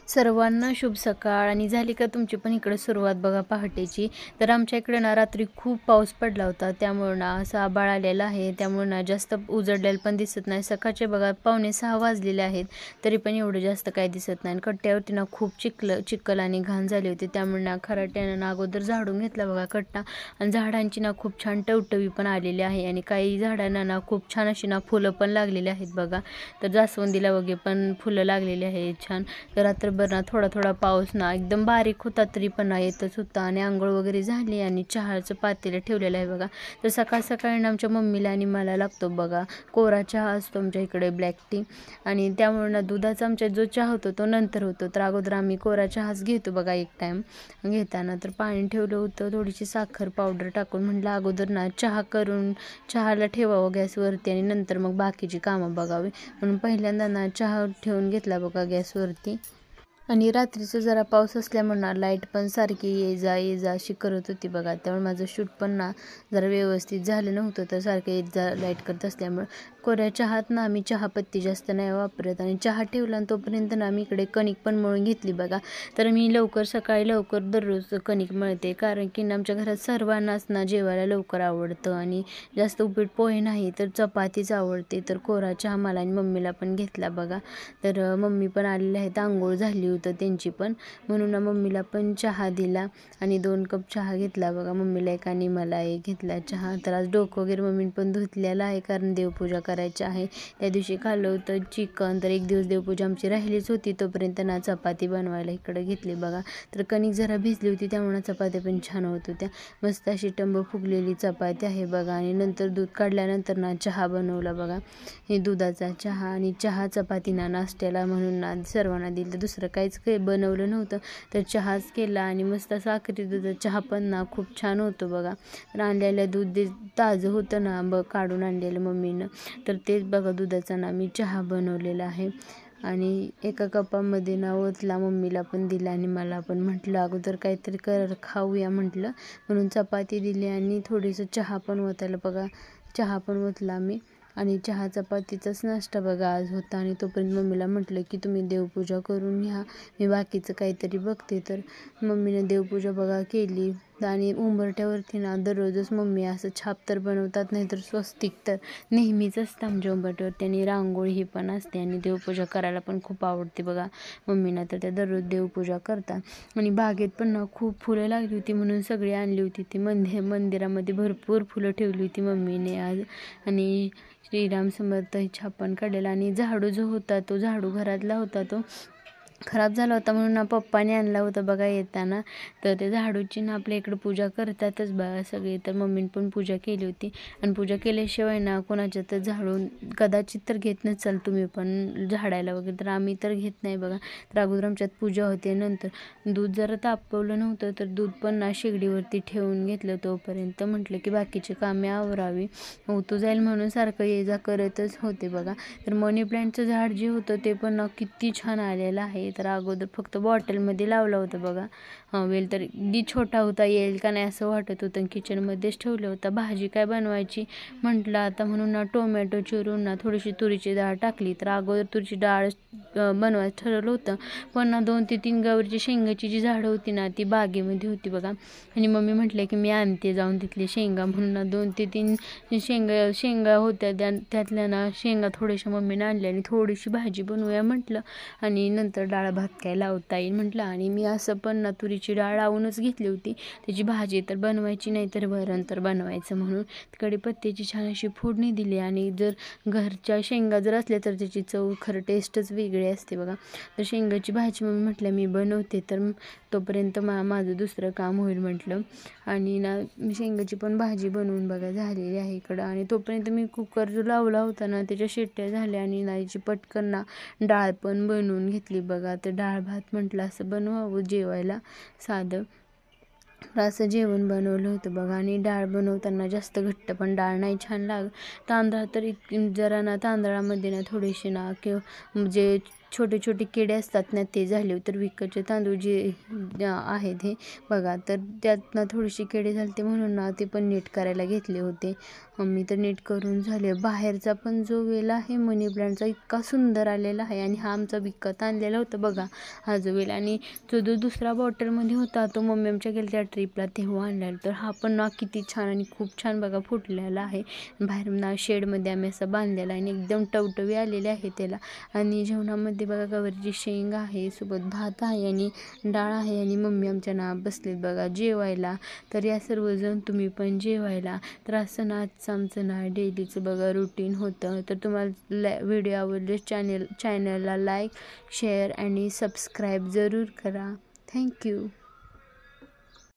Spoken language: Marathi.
सर्वांना शुभ सकाळ. आणि झाली का तुमची पण इकडे सुरुवात बघा पहाटेची. तर आमच्या इकडे ना रात्री खूप पाऊस पडला होता, त्यामुळे ना असं आभाळ आलेला आहे, त्यामुळे ना जास्त उजडलेलं पण दिसत नाही. सकाळचे बघा 5:45 वाजलेले आहेत, तरी पण एवढं जास्त काही दिसत नाही. कट्ट्यावरती ना खूप चिखल आणि घाण झाली होती, त्यामुळे ना खराट्यानं ना अगोदर झाडून घेतला बघा कट्टा. आणि झाडांची ना खूप छान टवटवी पण आलेली आहे, आणि काही झाडांना ना खूप छान अशी ना फुलं पण लागलेली आहेत बघा. तर जास्वंदीला वगैरे पण फुलं लागलेली आहेत छान. तर रात्रभर ना थोडा थोडा पाऊस ना एकदम बारीक होता, तरी पण ना येतच होता. आणि आंघोळ वगैरे झाली आणि चहाचं पातेलं ठेवलेलं आहे बघा. तर सकाळ सकाळी ना आमच्या मम्मीला आणि मला लागतो बघा कोरा चहा असतो आमच्या इकडे, ब्लॅक टी. आणि त्यामुळे ना दुधाचा आमच्या जो चहा होतो तो नंतर होतो. तर अगोदर आम्ही कोरा चहाच घेतो बघा एक टाईम. घेताना तर पाणी ठेवलं होतं, थोडीशी साखर पावडर टाकून. म्हटलं अगोदर ना चहा करून चहाला ठेवावं गॅसवरती, आणि नंतर मग बाकीची कामं बघावी. म्हणून पहिल्यांदा ना चहा ठेवून घेतला बघा गॅसवरती. आणि रात्रीचं जरा पाऊस असल्यामुळे ना लाईट पण सारखी ये जा अशी करत होती बघा. त्यामुळे माझं शूट पण ना जरा व्यवस्थित झालं नव्हतं, तर सारखं येत जा लाईट करत असल्यामुळे. कोऱ्या चहात ना आम्ही चहापत्ती जास्त नाही वापरत. आणि चहा ठेवला आणि तोपर्यंत ना आम्ही इकडे कणिक पण मळून घेतली बघा. तर मी सकाळी लवकर दररोज कणिक मळते, कारण की आमच्या घरात सर्वांनाच ना जेवायला लवकर आवडतं, आणि जास्त उपीट पोहे नाही तर चपातीच आवडते. तर कोरा चहा मला आणि मम्मीला पण घेतला बघा. तर मम्मी पण आलेले आहेत, आंघोळ झाली होतं त्यांची पण, म्हणून मम्मीला पण चहा दिला. आणि 2 कप चहा घेतला बघा, मम्मीला एक आणि मला एक घेतला चहा. तर आज डोकं वगैरे मम्मीने पण धुतलेलं आहे, कारण देवपूजा करायची आहे. त्या दिवशी खाल्लं होतं चिकन, तर एक दिवस देवपूजा आमची राहिलीच होती. तोपर्यंत ना चपाती बनवायला इकडे घेतली बघा. तर कणिक जरा भिजली होती, त्यामुळे चपात्या पण छान होत होत्या. मस्त अशी टंब फुगलेली चपाती आहे बघा. आणि नंतर दूध काढल्यानंतर ना चहा बनवला बघा, हे दुधाचा चहा. आणि चहा चपाती ना नाश्त्याला म्हणून ना सर्वांना दिलं, दुसरं काहीच काही बनवलं नव्हतं. तर चहाच केला, आणि मस्त साखरी दुधाचा चहा पण ना खूप छान होतो बघा. तर आणलेलं दूध ताजं होतं ना काढून आणलेलं मम्मीनं, तर तेच बघा दुधाचा ना मी चहा बनवलेला आहे. आणि एका कपामध्ये ना ओतला, मम्मीला पण दिला आणि मला पण. म्हटलं अगोदर काहीतरी खाऊया म्हटलं, म्हणून चपाती दिली आणि थोडीसं चहा पण ओतायला बघा. चहा पण ओतला मी. आणि चहा चपातीचाच नाश्ता बघा आज होता. आणि तोपर्यंत मम्मीला म्हटलं की तुम्ही देवपूजा करून घ्या, मी बाकीचं काहीतरी बघते. तर मम्मीने देवपूजा बघा केली. आणि उंबरठ्यावरती ना दररोजच मम्मी असं छाप तर बनवतात, नाही तर स्वस्तिक तर नेहमीच असतं आमच्या उंबरठ्यावरती. आणि रांगोळी ही पण असते, आणि देवपूजा करायला पण खूप आवडते बघा मम्मीना. तर त्या दररोज देवपूजा करतात. आणि बागेत पण ना खूप फुलं लागली होती, म्हणून सगळी आणली होती ती. मंदिरामध्ये भरपूर फुलं ठेवली होती मम्मीने आज. आणि श्रीराम समर्थ ही छापण काढलेला. आणि झाडू जो होता तो झाडू घरातला होता, तो खराब झाला होता, म्हणून ना पप्पाने आणला होता बघा येताना. तर ते झाडूची ना आपल्या इकडं पूजा करतातच बघा सगळे. तर मम्मीने पण पूजा केली होती. आणि पूजा केल्याशिवाय ना कोणाच्या तर झाडून कदाचित तर घेत नसाल तुम्ही पण झाडायला वगैरे, तर आम्ही तर घेत नाही बघा. तर अगोदर आमच्यात पूजा होते. नंतर दूध जरा तापवलं नव्हतं, तर दूध पण ना शेगडीवरती ठेवून घेतलं. तोपर्यंत म्हटलं की बाकीची कामे आवरावी, होतो जाईल म्हणून सारखं ये जा करतच होते बघा. तर मनी प्लॅन्टचं झाड जे होतं ते पण ना किती छान आलेलं आहे. तर अगोदर फक्त बॉटलमध्ये लावलं होतं बघा. वेल तर अगदी छोटा होता, येईल का नाही असं वाटत होतं. किचनमध्येच ठेवलं होतं. भाजी काय बनवायची म्हटलं आता, म्हणून ना टोमॅटो चिरून ना थोडीशी तुरीची डाळ टाकली. तर अगोदर तुरीची डाळ बनवायचं ठरवलं होतं, पण ना 2 ते 3 गवारीची शेंगाची जी झाडं होती ना ती बागेमध्ये होती बघा. आणि मम्मी म्हटलं की मी आणते जाऊन तिथले शेंगा, म्हणून ना 2 ते 3 शेंगा होत्या. त्यातल्या ना शेंगा थोड्याशा मम्मीने आणल्या, आणि थोडीशी भाजी बनवूया म्हटलं. आणि नंतर डाळ भात काय लावता येईल म्हटलं. आणि मी असं पण ना तुरीची डाळ लावूनच घेतली होती, त्याची भाजी तर बनवायची नाही तर वरण तर बनवायचं म्हणून. कढीपत्त्याची छान अशी फोडणी दिली. आणि जर घरच्या शेंगा जर असल्या तर त्याची चव खरं टेस्टच वेगळी असते बघा. तर शेंगाची भाजी मम्मी म्हटलं मी बनवते, तर तोपर्यंत माझं दुसरं काम होईल म्हटलं. आणि ना शेंगाची पण भाजी बनवून बघा झालेली आहे इकडं. आणि तोपर्यंत मी कुकर जो लावला होता ना त्याच्या शिट्ट्या झाल्या, आणि नाहीची पटकन ना डाळ पण बनवून घेतली बघा. तर डाळ भात म्हटलं असं बनवावं जेवायला साधं. तर असं जेवण बनवलं होतं बघा. आणि डाळ बनवताना जास्त घट्ट पण डाळ नाही छान तांदळा तर जरा ना तांदळामध्ये ना थोडीशी ना किंवा जे छोटे छोटे किडे असतात ना ते झाले. तर विकतचे तांदूळ जे आहेत हे बघा, तर त्यातनं थोडीशी किडे झाले म्हणून ना ते पण नीट करायला घेतले होते. मी तर नीट करून झाले. बाहेरचा पण जो वेल आहे मनी प्लांटचा इतका सुंदर आलेला आहे. आणि हा आमचा विकत आणलेला होता बघा हा जो वेल. आणि जो दुसरा बॉटलमध्ये होता तो मम्मी आमच्या गेल्या ट्रिपला तेव्हा आणलेला. तर हा पण ना किती छान आणि खूप छान बघा फुटलेला आहे. बाहेर ना शेडमध्ये आम्ही असं बांधलेला आहे आणि एकदम टवटवी आलेले आहे त्याला. आणि जेवणामध्ये बघा गवारीची शेंग आहे, सोबत भात आहे आणि डाळ आहे. आणि मम्मी आमच्या ना बसलेत बघा जेवायला. तर या सर्वजण तुम्ही पण जेवायला. तर असं ना आमचं ना डेलीचं बघा रुटीन होतं. तर तुम्हाला व्हिडिओ आवडले चॅनलला लाईक, शेअर आणि सबस्क्राईब जरूर करा. थँक्यू.